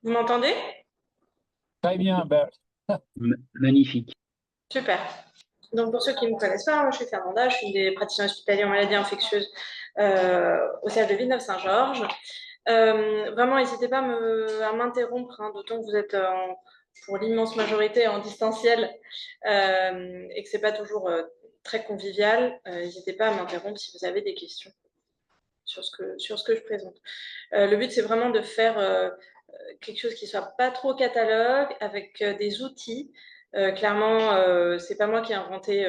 Vous m'entendez? Très bien, ben, Magnifique. Super. Donc, pour ceux qui ne me connaissent pas, moi, je suis Fernanda, je suis une des praticiens hospitaliers en maladies infectieuses au siège de Villeneuve-Saint-Georges. Vraiment, n'hésitez pas à m'interrompre, hein, d'autant que vous êtes pour l'immense majorité en distanciel et que ce n'est pas toujours très convivial. N'hésitez pas à m'interrompre si vous avez des questions sur ce que je présente. Le but, c'est vraiment de faire quelque chose qui ne soit pas trop catalogue, avec des outils. Clairement, c'est pas moi qui ai inventé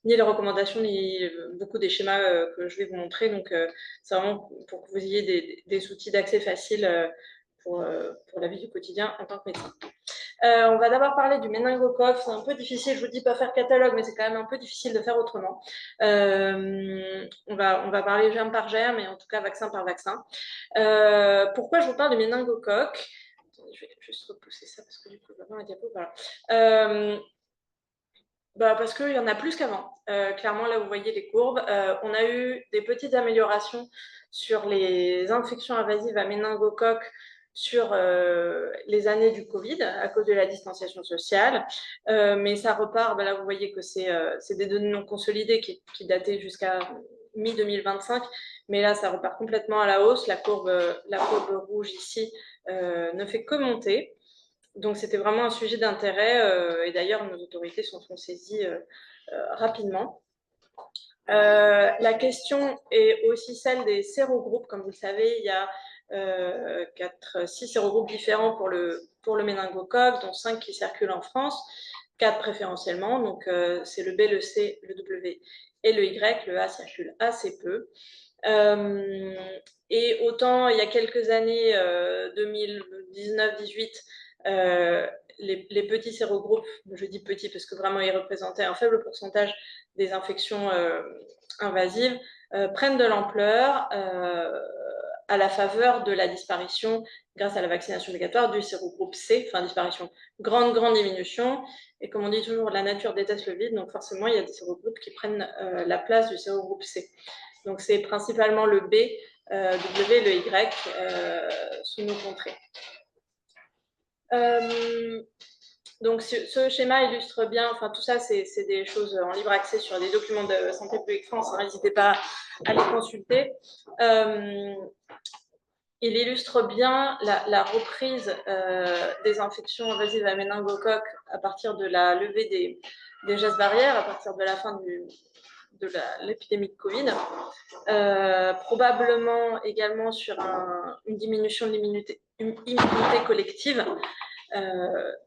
ni les recommandations, ni beaucoup des schémas que je vais vous montrer. Donc, c'est vraiment pour que vous ayez des outils d'accès facile pour la vie du quotidien en tant que médecin. On va d'abord parler du méningocoque. C'est un peu difficile, je vous dis pas faire catalogue, mais c'est quand même un peu difficile de faire autrement. On va parler germe par germe, et en tout cas vaccin par vaccin. Pourquoi je vous parle de méningocoque? Je vais juste repousser ça parce que du coup, je vais voir la diapo. Voilà. Parce qu'il y en a plus qu'avant. Clairement, là, vous voyez les courbes. On a eu des petites améliorations sur les infections invasives à méningocoque sur les années du Covid à cause de la distanciation sociale. Mais ça repart. Là, vous voyez que c'est des données non consolidées qui dataient jusqu'à mi-2025. Mais là, ça repart complètement à la hausse. La courbe rouge ici ne fait que monter. Donc, c'était vraiment un sujet d'intérêt et d'ailleurs, nos autorités s'en sont saisies rapidement. La question est aussi celle des sérogroupes. Comme vous le savez, il y a 6 sérogroupes différents pour le méningocoque, dont 5 qui circulent en France, 4 préférentiellement. Donc, c'est le B, le C, le W et le Y. Le A circule assez peu. Et autant, il y a quelques années, 2019-18, les petits sérogroupes, je dis petits parce que vraiment ils représentaient un faible pourcentage des infections invasives, prennent de l'ampleur à la faveur de la disparition, grâce à la vaccination obligatoire, du sérogroupe C, enfin disparition, grande diminution. Et comme on dit toujours, la nature déteste le vide, donc forcément il y a des sérogroupes qui prennent la place du sérogroupe C. Donc c'est principalement le B, W et le Y sous nos contrées. Donc ce schéma illustre bien, enfin tout ça c'est des choses en libre accès sur des documents de Santé publique France, n'hésitez pas à les consulter. Il illustre bien la reprise des infections invasives à méningocoque à partir de la levée des gestes barrières, à partir de la fin de l'épidémie de Covid. Probablement également sur une diminution de l'immunité collective.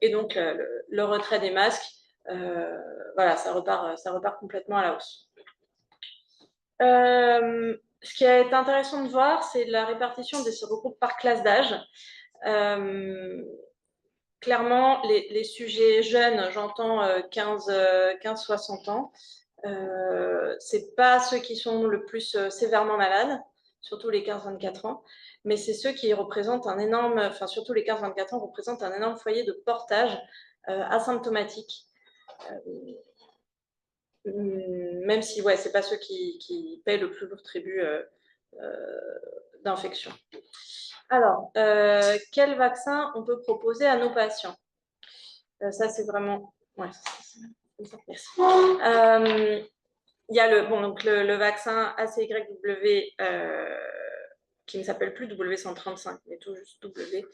Et donc le retrait des masques, voilà, ça repart complètement à la hausse. Ce qui est intéressant de voir, c'est la répartition des sérogroupes par classe d'âge. Clairement, les sujets jeunes, j'entends 15-60 ans, c'est pas ceux qui sont le plus sévèrement malades, surtout les 15-24 ans, mais c'est ceux qui représentent un énorme, enfin surtout les 15-24 ans représentent un énorme foyer de portage asymptomatique. Même si, ouais, c'est pas ceux qui paient le plus lourd tribut d'infection. Alors, quel vaccin on peut proposer à nos patients? Ça, c'est vraiment... Ouais, merci. Il y a le vaccin ACYW qui ne s'appelle plus W135, mais tout juste W.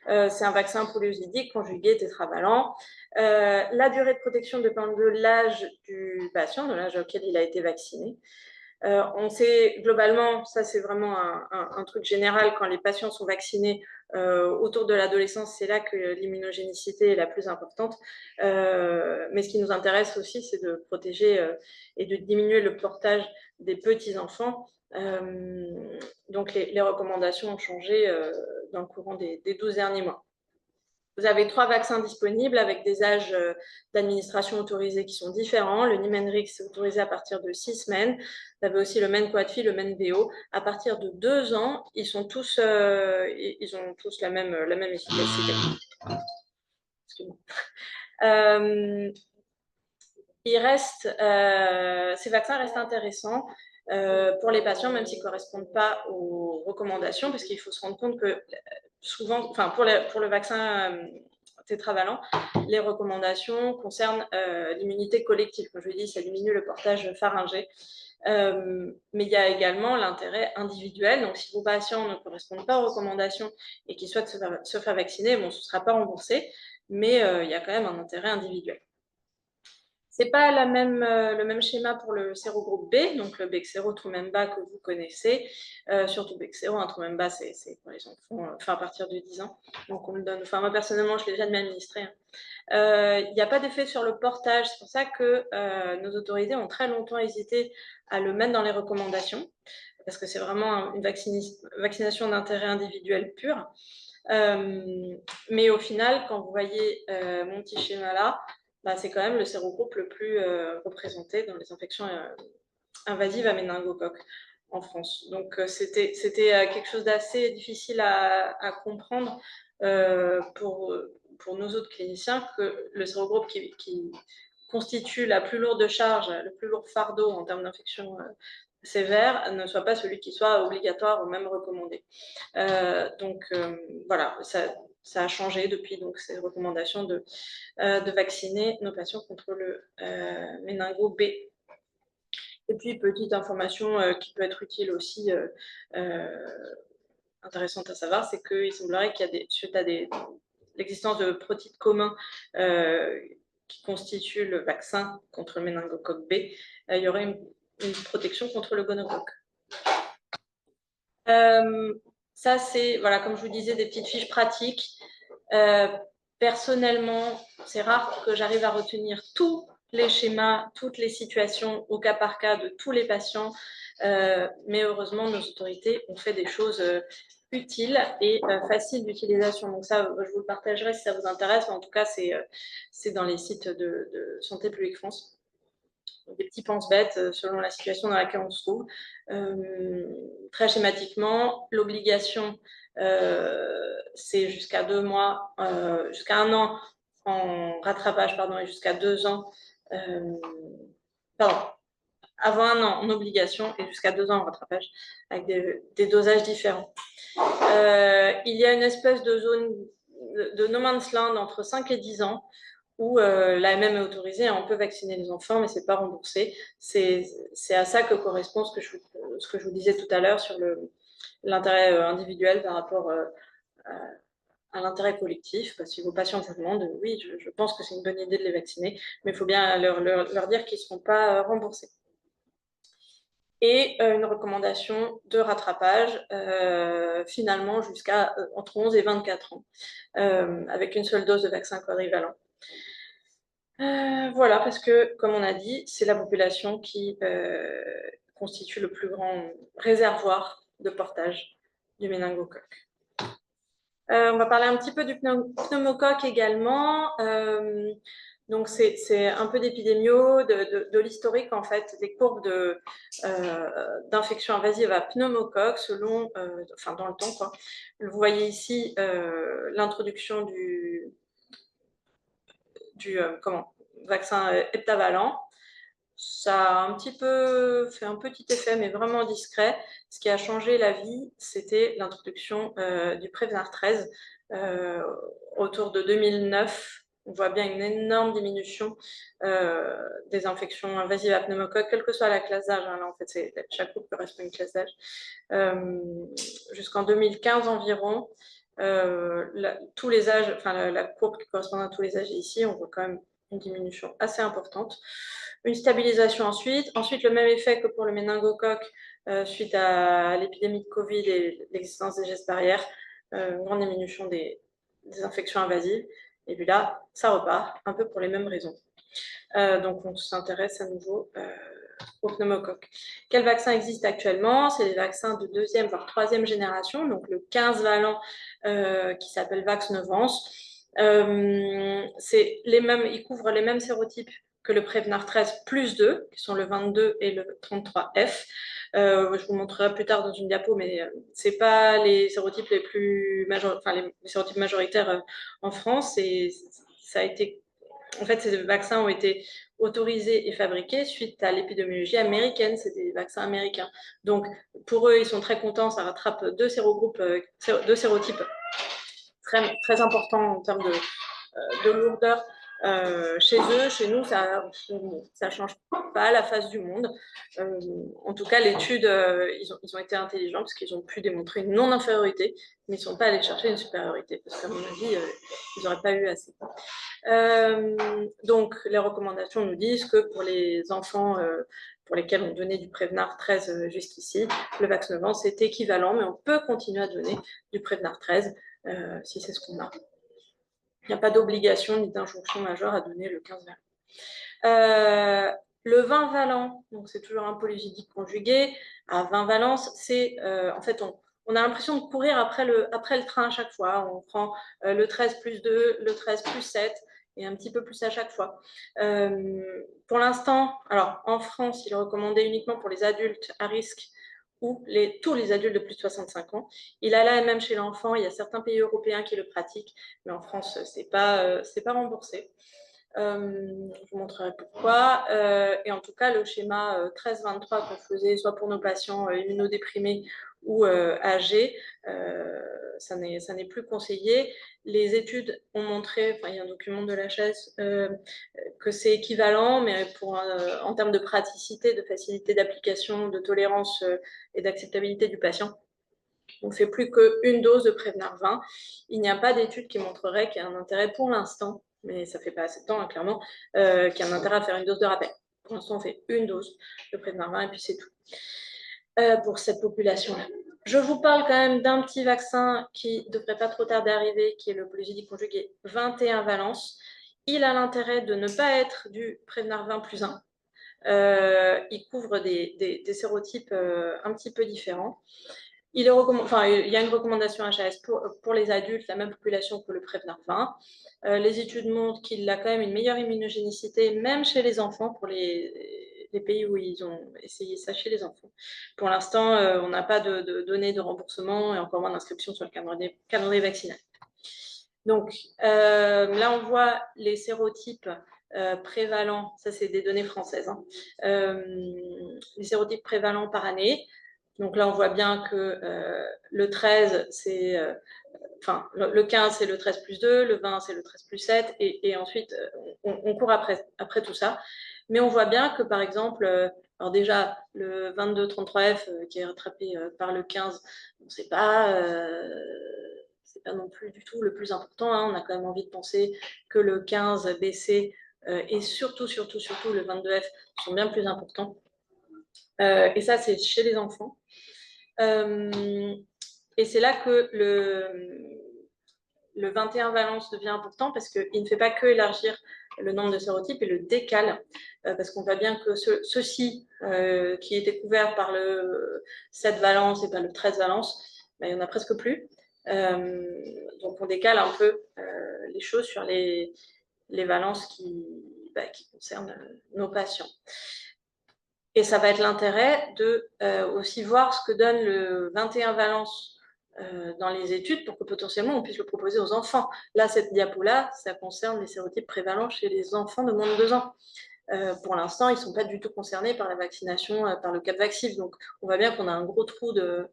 C'est un vaccin polyosidique conjugué tétravalent. La durée de protection dépend de l'âge du patient, de l'âge auquel il a été vacciné. On sait globalement, ça c'est vraiment un truc général, quand les patients sont vaccinés autour de l'adolescence, c'est là que l'immunogénicité est la plus importante. Mais ce qui nous intéresse aussi, c'est de protéger et de diminuer le portage des petits-enfants. Donc les recommandations ont changé dans le courant des 12 derniers mois. Vous avez 3 vaccins disponibles avec des âges d'administration autorisés qui sont différents. Le Nimenrix est autorisé à partir de 6 semaines. Vous avez aussi le Mencoadfi, le Menveo. À partir de 2 ans, ils ont tous la même efficacité. Ces vaccins restent intéressants pour les patients, même s'ils ne correspondent pas aux recommandations, parce qu'il faut se rendre compte que souvent, enfin pour le vaccin tétravalent, les recommandations concernent l'immunité collective. Comme je vous dis, ça diminue le portage pharyngé. Mais il y a également l'intérêt individuel. Donc, si vos patients ne correspondent pas aux recommandations et qu'ils souhaitent se faire vacciner, bon, ce ne sera pas remboursé, mais il y a quand même un intérêt individuel. Ce n'est pas le même schéma pour le sérogroupe B, donc le Bexsero Trumemba que vous connaissez, surtout Bexsero, Trumemba, c'est pour les enfants, à partir de 10 ans. Donc, on le donne. Enfin, moi, personnellement, je l'ai déjà administré. Il n'y a pas d'effet sur le portage. C'est pour ça que nos autorités ont très longtemps hésité à le mettre dans les recommandations, parce que c'est vraiment une vaccination d'intérêt individuel pur. Mais au final, quand vous voyez mon petit schéma là, c'est quand même le sérogroupe le plus représenté dans les infections invasives à méningocoque en France. Donc, c'était quelque chose d'assez difficile à comprendre pour nos autres cliniciens, que le sérogroupe qui constitue la plus lourde charge, le plus lourd fardeau en termes d'infection sévère, ne soit pas celui qui soit obligatoire ou même recommandé. Donc, voilà, ça a changé depuis donc, ces recommandations de vacciner nos patients contre le méningo B. Et puis, petite information qui peut être utile aussi, intéressante à savoir, c'est qu'il semblerait qu'il y a suite à l'existence de protéines communs qui constituent le vaccin contre le méningocoque B, il y aurait une protection contre le gonocoque. Ça, c'est, voilà, comme je vous disais, des petites fiches pratiques. Personnellement, c'est rare que j'arrive à retenir tous les schémas, toutes les situations au cas par cas de tous les patients, mais heureusement, nos autorités ont fait des choses utiles et faciles d'utilisation. Donc ça, je vous le partagerai si ça vous intéresse. En tout cas, c'est dans les sites de Santé publique France. Des petits pense-bêtes selon la situation dans laquelle on se trouve. Très schématiquement, l'obligation, c'est jusqu'à 2 mois, jusqu'à 1 an en rattrapage, pardon, et jusqu'à 2 ans, pardon, avant 1 an en obligation et jusqu'à 2 ans en rattrapage, avec des dosages différents. Il y a une espèce de zone de no man's land entre 5 et 10 ans, où l'AMM est autorisée, on peut vacciner les enfants, mais ce n'est pas remboursé. C'est à ça que correspond ce que je vous disais tout à l'heure sur l'intérêt individuel par rapport à l'intérêt collectif. Parce que si vos patients vous demandent, oui, je pense que c'est une bonne idée de les vacciner, mais il faut bien leur dire qu'ils ne seront pas remboursés. Et une recommandation de rattrapage, finalement, jusqu'à entre 11 et 24 ans, avec une seule dose de vaccin quadrivalent. Voilà, parce que, comme on a dit, c'est la population qui constitue le plus grand réservoir de portage du méningocoque. On va parler un petit peu du pneumocoque également. Donc, c'est un peu d'épidémio, de l'historique, en fait, des courbes d'infection invasive à pneumocoque selon, dans le temps, quoi. Vous voyez ici l'introduction du vaccin heptavalent. Ça a un petit peu fait un petit effet, mais vraiment discret. Ce qui a changé la vie, c'était l'introduction du Prevnar 13 autour de 2009. On voit bien une énorme diminution des infections invasives à pneumocoque, quelle que soit la classe d'âge. Là, en fait, chaque groupe correspond à une classe d'âge. Jusqu'en 2015 environ, tous les âges, la courbe qui correspond à tous les âges ici, on voit quand même une diminution assez importante. Une stabilisation ensuite. Ensuite, le même effet que pour le méningocoque suite à l'épidémie de Covid et l'existence des gestes barrières, une grande diminution des infections invasives. Et puis là, ça repart, un peu pour les mêmes raisons. Donc, on s'intéresse à nouveau au pneumocoque. Quels vaccins existent actuellement? C'est les vaccins de 2e voire 3e génération, donc le 15 valent qui s'appelle Vaxneuvance. Ils couvrent les mêmes sérotypes que le Prevnar 13 plus 2, qui sont le 22 et le 33F. Je vous montrerai plus tard dans une diapo, mais ce n'est pas les sérotypes les sérotypes majoritaires en France. Ça a été, en fait, ces vaccins ont été autorisés et fabriqués suite à l'épidémiologie américaine. C'est des vaccins américains. Donc, pour eux, ils sont très contents. Ça rattrape deux sérotypes très important en termes de lourdeur chez eux. Chez nous, ça ne change pas la face du monde. En tout cas, l'étude, ils ont été intelligents parce qu'ils ont pu démontrer une non-infériorité, mais ils ne sont pas allés chercher une supériorité parce qu'à mon avis, ils n'auraient pas eu assez. Donc, les recommandations nous disent que pour les enfants pour lesquels on donnait du Prévenard 13 jusqu'ici, le Vaxneuvant, c'est équivalent, mais on peut continuer à donner du Prévenard 13 si c'est ce qu'on a. Il n'y a pas d'obligation ni d'injonction majeure à donner le 15 valent. Le 20 valent, donc c'est toujours un polygydique conjugué, à 20 valences, c'est en fait on a l'impression de courir après le train à chaque fois. On prend le 13 plus 2, le 13 plus 7, et un petit peu plus à chaque fois. Pour l'instant, alors en France, il est recommandé uniquement pour les adultes à risque ou tous les adultes de plus de 65 ans. Il a l'AMM chez l'enfant, il y a certains pays européens qui le pratiquent, mais en France, ce n'est pas remboursé. Je vous montrerai pourquoi. Et en tout cas, le schéma 13-23 qu'on faisait soit pour nos patients immunodéprimés ou âgés, ça n'est plus conseillé. Les études ont montré, il y a un document de l'HAS, que c'est équivalent, mais en termes de praticité, de facilité d'application, de tolérance et d'acceptabilité du patient, on ne fait plus qu'une dose de Prévenard 20. Il n'y a pas d'études qui montreraient qu'il y a un intérêt pour l'instant, mais ça ne fait pas assez de temps, hein, clairement, qu'il y a un intérêt à faire une dose de rappel. Pour l'instant, on fait une dose de Prévenard 20 et puis c'est tout pour cette population-là. Je vous parle quand même d'un petit vaccin qui ne devrait pas trop tarder à arriver, qui est le polygydique conjugué 21 valences. Il a l'intérêt de ne pas être du Prévenard 20 plus 1. Il couvre des sérotypes un petit peu différents. Il y a une recommandation HAS pour les adultes, la même population que le Prévenard 20. Les études montrent qu'il a quand même une meilleure immunogénicité, même chez les enfants, pour les pays où ils ont essayé ça chez les enfants. Pour l'instant, on n'a pas de données de remboursement et encore moins d'inscription sur le calendrier vaccinal. Donc là, on voit les sérotypes prévalents, ça c'est des données françaises, hein. Les sérotypes prévalents par année. Donc là, on voit bien que le 13, c'est... le 15, c'est le 13 plus 2, le 20, c'est le 13 plus 7, et ensuite, on court après tout ça. Mais on voit bien que, par exemple, alors déjà, le 22-33F qui est rattrapé par le 15, c'est pas non plus du tout le plus important, hein. On a quand même envie de penser que le 15 BC et surtout le 22F sont bien plus importants. Et ça, c'est chez les enfants. Et c'est là que le 21 valence devient important parce qu'il ne fait pas que élargir le nombre de sérotypes, il le décale parce qu'on voit bien que ceux-ci qui étaient couverts par le 7 valence et pas le 13 valence, il n'y en a presque plus. Donc on décale un peu les choses sur les valences qui concernent nos patients. Et ça va être l'intérêt de aussi voir ce que donne le 21 valence dans les études pour que potentiellement on puisse le proposer aux enfants. Là, cette diapo-là, ça concerne les sérotypes prévalents chez les enfants de moins de 2 ans. Pour l'instant, ils ne sont pas du tout concernés par la vaccination, par le Capvaxive. Donc, on voit bien qu'on a un gros trou de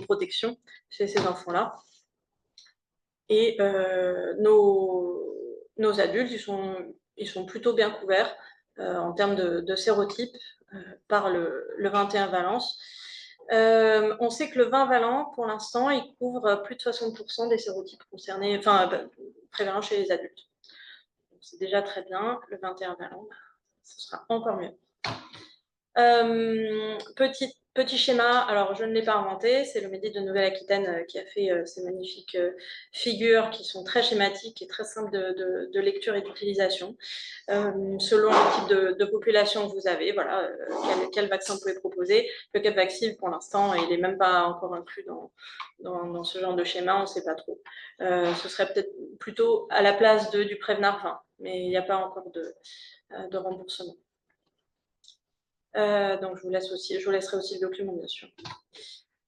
protection chez ces enfants-là. Et nos adultes, ils sont plutôt bien couverts en termes de sérotypes par le 21 valence. On sait que le 20 valent, pour l'instant, il couvre plus de 60% des sérotypes concernés, prévalents chez les adultes. C'est déjà très bien. Le 21 valent, ce sera encore mieux. Petit schéma, alors je ne l'ai pas inventé, c'est le Médit de Nouvelle-Aquitaine qui a fait ces magnifiques figures qui sont très schématiques et très simples de lecture et d'utilisation. Selon le type de population que vous avez, voilà, quel vaccin vous pouvez proposer. Le Capvaxive, pour l'instant, il n'est même pas encore inclus dans ce genre de schéma, on ne sait pas trop. Ce serait peut-être plutôt à la place du Prévenard 20, mais il n'y a pas encore de remboursement. Donc, je vous laisserai aussi le document, bien sûr.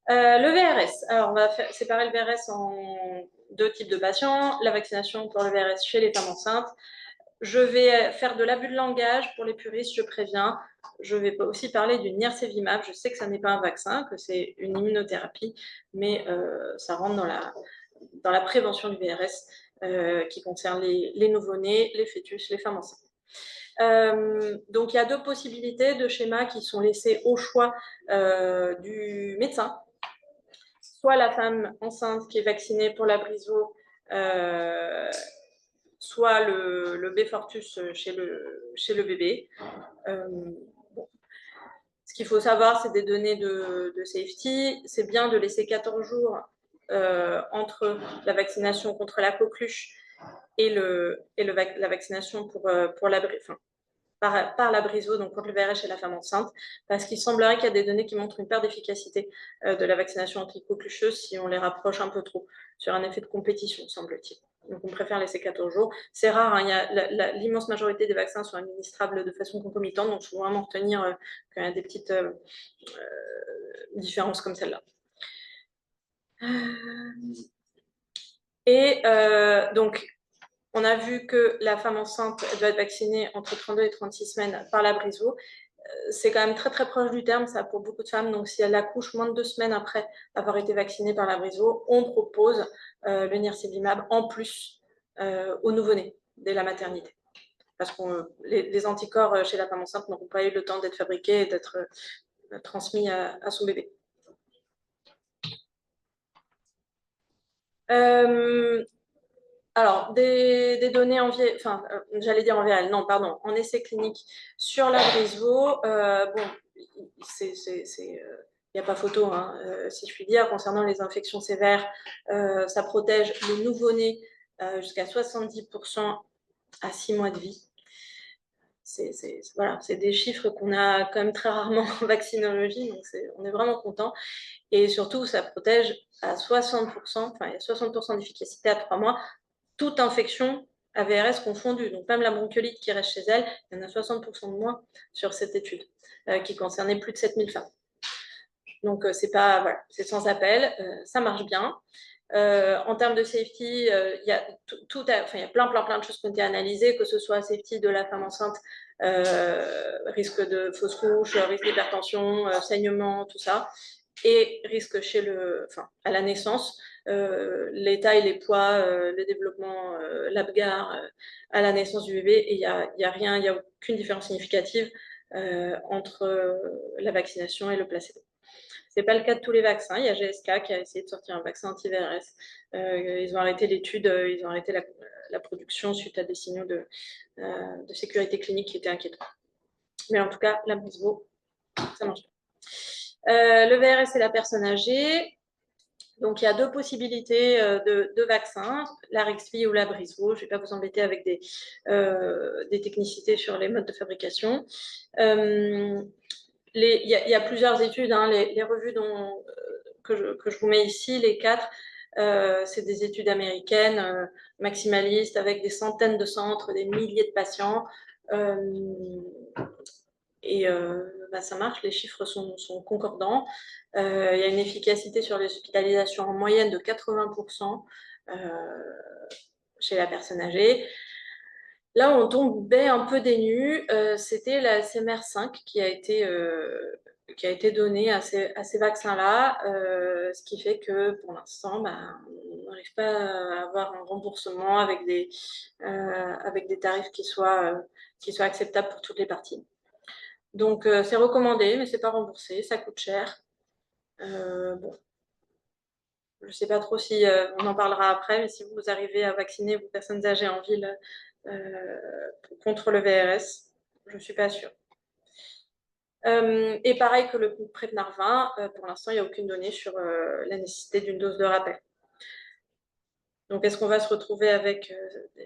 Le VRS. Alors, on va séparer le VRS en 2 types de patients. La vaccination pour le VRS chez les femmes enceintes. Je vais faire de l'abus de langage pour les puristes, je préviens. Je vais aussi parler du nirsevimab. Je sais que ça n'est pas un vaccin, que c'est une immunothérapie, mais ça rentre dans la prévention du VRS qui concerne les nouveau-nés, les fœtus, les femmes enceintes. Donc, il y a deux possibilités de schémas qui sont laissés au choix du médecin. Soit la femme enceinte qui est vaccinée pour la briso, soit le B-Fortus chez le bébé. Bon. Ce qu'il faut savoir, c'est des données de safety. C'est bien de laisser 14 jours entre la vaccination contre la coqueluche et la vaccination par la briso, donc contre le VRS chez la femme enceinte, parce qu'il semblerait qu'il y a des données qui montrent une perte d'efficacité de la vaccination anti-coquelucheuse si on les rapproche un peu trop, sur un effet de compétition, semble-t-il. Donc, on préfère laisser 14 jours. C'est rare, hein, l'immense majorité des vaccins sont administrables de façon concomitante, donc il faut vraiment retenir qu'il y a des petites différences comme celle-là. Et donc, on a vu que la femme enceinte doit être vaccinée entre 32 et 36 semaines par la briso. C'est quand même très très proche du terme, ça, pour beaucoup de femmes. Donc, si elle accouche moins de 2 semaines après avoir été vaccinée par la briso, on propose le nirsevimab en plus au nouveau-né dès la maternité. Parce que les anticorps chez la femme enceinte n'auront pas eu le temps d'être fabriqués et d'être transmis à son bébé. Alors, des données en essai clinique sur la briso. Bon, il n'y a pas photo, hein, si je puis dire, concernant les infections sévères. Ça protège le nouveau-né jusqu'à 70% à 6 mois de vie. Voilà, c'est des chiffres qu'on a quand même très rarement en vaccinologie, donc on est vraiment content. Et surtout, ça protège à 60%, enfin, il y a 60% d'efficacité à 3 mois, toute infection AVRS confondue. Donc, même la bronchiolite qui reste chez elle, il y en a 60% de moins sur cette étude qui concernait plus de 7000 femmes. Donc, c'est sans appel, ça marche bien. En termes de safety, il y a plein de choses qui ont été analysées, que ce soit safety de la femme enceinte, risque de fausse couche, risque d'hypertension, saignement, tout ça, et risque à la naissance, les tailles, les poids, le développement, l'apgar à la naissance du bébé, et il n'y a aucune différence significative entre la vaccination et le placebo. Ce n'est pas le cas de tous les vaccins. Il y a GSK qui a essayé de sortir un vaccin anti-VRS. Ils ont arrêté l'étude, ils ont arrêté la production suite à des signaux de sécurité clinique qui étaient inquiétants. Mais en tout cas, la briso, ça marche bien. Le VRS et la personne âgée. Donc, il y a deux possibilités de vaccins, la Rexvi ou la briso. Je ne vais pas vous embêter avec des technicités sur les modes de fabrication. Il y a plusieurs études, hein, les revues que je vous mets ici, les 4, c'est des études américaines maximalistes avec des centaines de centres, des milliers de patients. Ça marche, les chiffres sont concordants. Il y a une efficacité sur les hospitalisations en moyenne de 80% chez la personne âgée. Là, on tombait un peu des nues. C'était la CMR5 qui a été donnée à ces vaccins-là, ce qui fait que pour l'instant, on n'arrive pas à avoir un remboursement avec des tarifs qui soient acceptables pour toutes les parties. Donc, c'est recommandé, mais ce n'est pas remboursé, ça coûte cher. Bon. Je ne sais pas trop si on en parlera après, mais si vous arrivez à vacciner vos personnes âgées en ville contre le VRS, je ne suis pas sûre. Et pareil que le Prevnar 20, pour l'instant, il n'y a aucune donnée sur la nécessité d'une dose de rappel. Donc, est-ce qu'on va se retrouver avec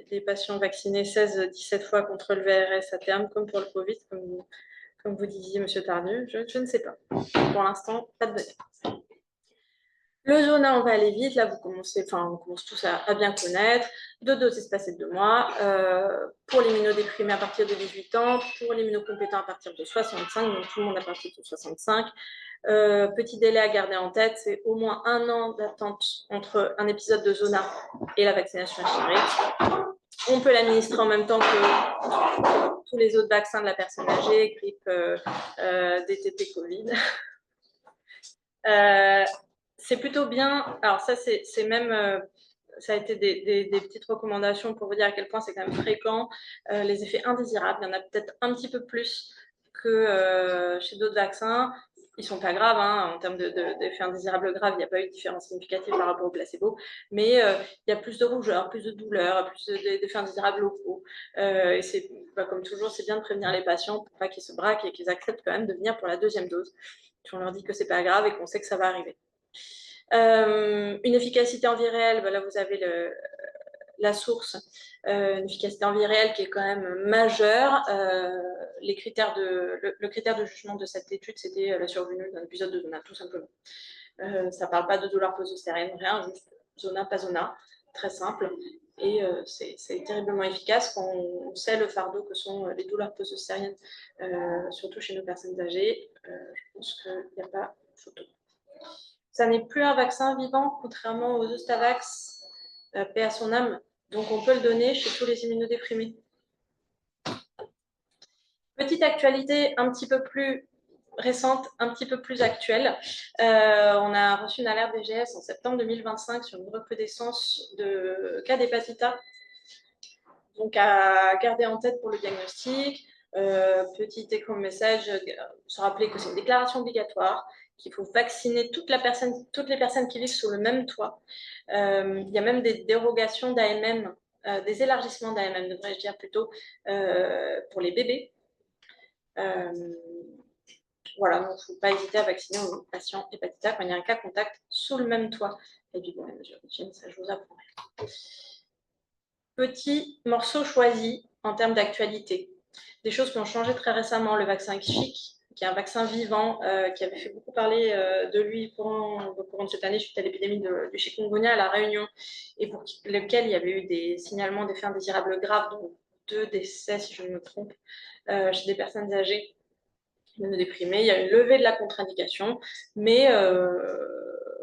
des patients vaccinés 16-17 fois contre le VRS à terme, comme pour le Covid, comme vous disiez, M. Tardieu? Je ne sais pas. Pour l'instant, pas de données. Le zona, on va aller vite. Là, on commence tous à bien connaître. 2 doses espacées de 2 mois. Pour l'immunodéprimé à partir de 18 ans. Pour l'immunocompétent à partir de 65. Donc, tout le monde à partir de 65. Petit délai à garder en tête, c'est au moins 1 an d'attente entre un épisode de zona et la vaccination chimérique. On peut l'administrer en même temps que tous les autres vaccins de la personne âgée, grippe, DTP, Covid. c'est plutôt bien. Alors ça, c'est même, ça a été des petites recommandations pour vous dire à quel point c'est quand même fréquent. Les effets indésirables, il y en a peut-être un petit peu plus que chez d'autres vaccins. Ils ne sont pas graves, hein, en termes d'effets indésirables graves, il n'y a pas eu de différence significative par rapport au placebo, mais il y a plus de rougeur, plus de douleur, plus d'effets indésirables locaux. Et c'est, comme toujours, c'est bien de prévenir les patients pour pas qu'ils se braquent et qu'ils acceptent quand même de venir pour la deuxième dose. Si on leur dit que c'est pas grave et qu'on sait que ça va arriver. Une efficacité en vie réelle, là vous avez la source, une efficacité en vie réelle qui est quand même majeure. Le critère de jugement de cette étude, c'était la survenue d'un épisode de zona, tout simplement. Ça ne parle pas de douleur post-ostérienne, rien, juste zona, pas zona, très simple. Et c'est terriblement efficace quand on sait le fardeau que sont les douleurs post-ostériennes, surtout chez nos personnes âgées. Je pense qu'il n'y a pas photo. Ça n'est plus un vaccin vivant, contrairement aux Zostavax, paix à son âme. Donc, on peut le donner chez tous les immunodéprimés. Petite actualité un petit peu plus récente, un petit peu plus actuelle. On a reçu une alerte DGS en septembre 2025 sur une recrudescence de cas d'hépatite A. Donc, à garder en tête pour le diagnostic. Petit take-home message, se rappeler que c'est une déclaration obligatoire, qu'il faut vacciner toutes les personnes qui vivent sous le même toit. Il y a même des dérogations d'AMM, des élargissements d'AMM, devrais-je dire plutôt, pour les bébés. Voilà, donc il ne faut pas hésiter à vacciner aux patients hépatite A quand il y a un cas contact sous le même toit. Et puis bon, les mesures d'hygiène, ça je vous apprendrai. Petit morceau choisi en termes d'actualité. Des choses qui ont changé très récemment. Le vaccin XCHIC, qui est un vaccin vivant, qui avait fait beaucoup parler de lui courant de cette année suite à l'épidémie du chikungunya à La Réunion, et pour lequel il y avait eu des signalements d'effets indésirables graves, dont 2 décès, si je ne me trompe, chez des personnes âgées immunodéprimées. Il y a une levée de la contre-indication, mais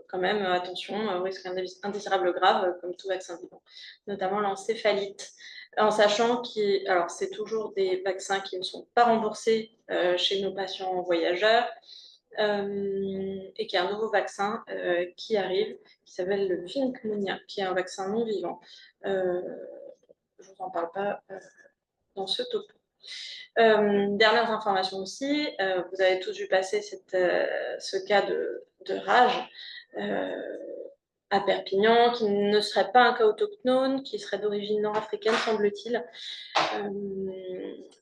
quand même, attention, risque indésirable grave, comme tout vaccin vivant, notamment l'encéphalite. En sachant que c'est toujours des vaccins qui ne sont pas remboursés chez nos patients voyageurs, et qu'il y a un nouveau vaccin qui arrive, qui s'appelle le Chikungunya, qui est un vaccin non vivant. Je ne vous en parle pas dans ce topo. Dernières informations aussi, vous avez tous vu passer ce cas de rage à Perpignan, qui ne serait pas un cas autochtone, qui serait d'origine nord-africaine, semble-t-il.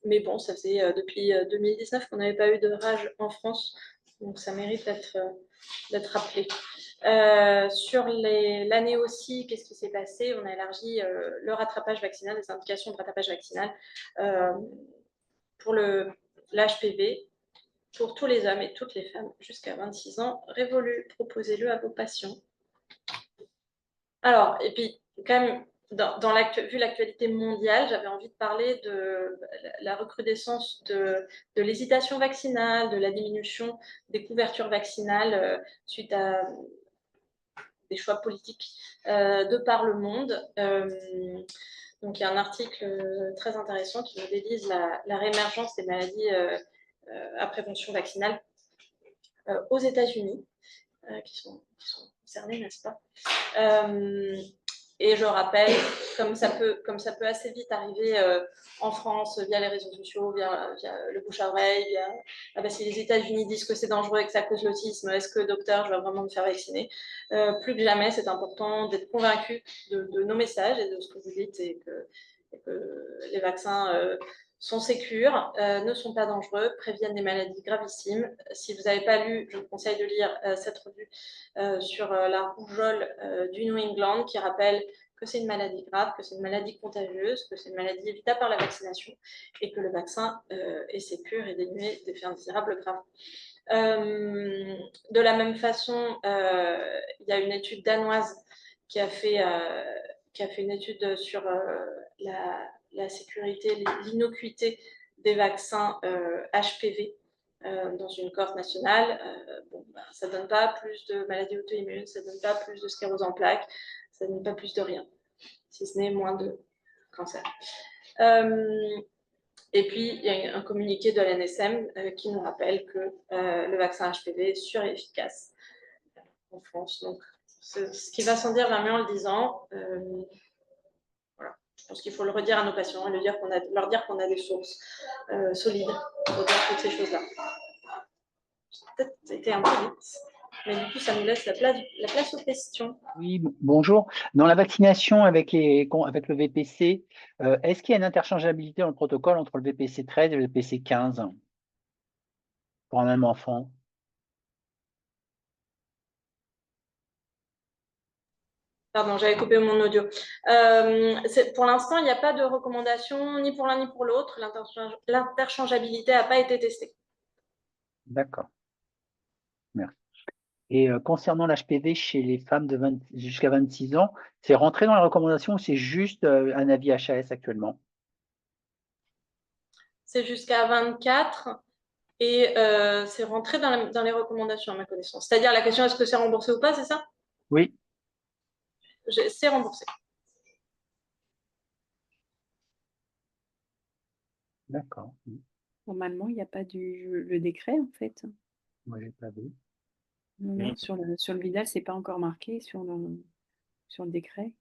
Mais bon, ça faisait depuis 2019 qu'on n'avait pas eu de rage en France, donc ça mérite d'être rappelé. Sur l'année aussi, qu'est-ce qui s'est passé? On a élargi le rattrapage vaccinal, les indications de rattrapage vaccinal pour l'HPV, pour tous les hommes et toutes les femmes jusqu'à 26 ans révolus. Proposez-le à vos patients. Alors, et puis, quand même, vu l'actualité mondiale, j'avais envie de parler de la recrudescence de l'hésitation vaccinale, de la diminution des couvertures vaccinales suite à des choix politiques de par le monde. Donc, il y a un article très intéressant qui modélise la réémergence des maladies à prévention vaccinale aux États-Unis, qui sont concernés, n'est-ce pas? Et je rappelle, comme ça peut assez vite arriver en France via les réseaux sociaux, via le bouche à oreille, si les États-Unis disent que c'est dangereux et que ça cause l'autisme, est-ce que docteur, je vais vraiment me faire vacciner? Plus que jamais, c'est important d'être convaincu de nos messages et de ce que vous dites et que les vaccins sont sécures, ne sont pas dangereux, préviennent des maladies gravissimes. Si vous n'avez pas lu, je vous conseille de lire cette revue sur la rougeole du New England qui rappelle que c'est une maladie grave, que c'est une maladie contagieuse, que c'est une maladie évitable par la vaccination et que le vaccin est sécure et dénué d'effets indésirables graves. De la même façon, il y a une étude danoise qui a fait une étude sur la sécurité, l'innocuité des vaccins HPV dans une cohorte nationale. Ça ne donne pas plus de maladies auto-immunes, ça ne donne pas plus de sclérose en plaques, ça ne donne pas plus de rien, si ce n'est moins de cancer. Et puis, il y a un communiqué de l'ANSM qui nous rappelle que le vaccin HPV est sûr et efficace en France. Donc, ce qui va sans dire va mieux en le disant. Voilà. Je pense qu'il faut le redire à nos patients et leur dire qu'on a des sources solides pour dire toutes ces choses-là. J'ai peut-être été un peu vite, mais du coup, ça nous laisse la place aux questions. Oui, bonjour. Dans la vaccination avec le VPC, est-ce qu'il y a une interchangeabilité dans le protocole entre le VPC 13 et le VPC 15 pour un même enfant? Pardon, j'avais coupé mon audio. Pour l'instant, il n'y a pas de recommandation ni pour l'un ni pour l'autre. L'interchangeabilité n'a pas été testée. D'accord, merci. Et concernant l'HPV chez les femmes jusqu'à 26 ans, c'est rentré dans la recommandation ou c'est juste un avis HAS actuellement? C'est jusqu'à 24 et c'est rentré dans les recommandations à ma connaissance. C'est-à-dire la question est-ce que c'est remboursé ou pas, c'est ça? Oui, C'est remboursé. d'accord. Normalement, il n'y a pas le décret, en fait. Moi, j'ai pas vu. Non, sur le Vidal, c'est pas encore marqué sur le décret.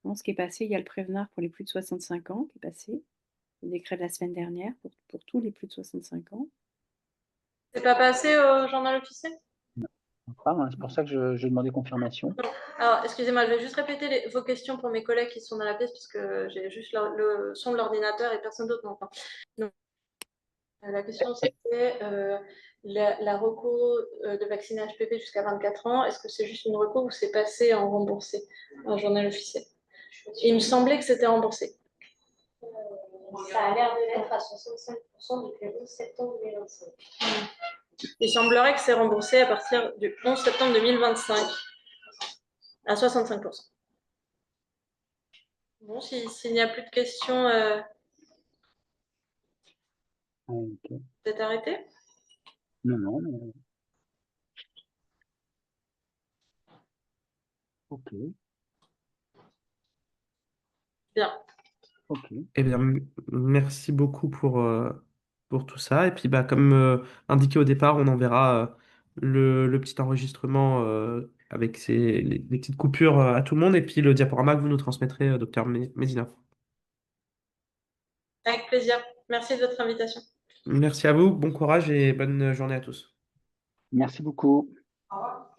Non, ce qui est passé, il y a le Prévenard pour les plus de 65 ans qui est passé. Le décret de la semaine dernière pour tous les plus de 65 ans. C'est pas passé au journal officiel? Enfin, hein, c'est pour ça que je demandais confirmation. Alors, excusez-moi, je vais juste répéter vos questions pour mes collègues qui sont dans la pièce, puisque j'ai juste le son de l'ordinateur et personne d'autre n'entend. Donc, la question, c'était la reco de vacciner HPV jusqu'à 24 ans. Est-ce que c'est juste une reco ou c'est passé en remboursé, un journal officiel? Il me semblait que c'était remboursé. Ça a l'air de l'être à 65% depuis le 11 septembre 2025. Il semblerait que c'est remboursé à partir du 11 septembre 2025 à 65%. Bon, s'il n'y a plus de questions, Ok. peut-être arrêter. Non, non, non. Ok, Bien. ok. Eh bien, merci beaucoup pour tout ça. Et puis, bah, comme indiqué au départ, on enverra le petit enregistrement avec les petites coupures à tout le monde. Et puis, le diaporama que vous nous transmettrez, docteur Médina. Avec plaisir. Merci de votre invitation. Merci à vous, bon courage et bonne journée à tous. Merci beaucoup. Au revoir.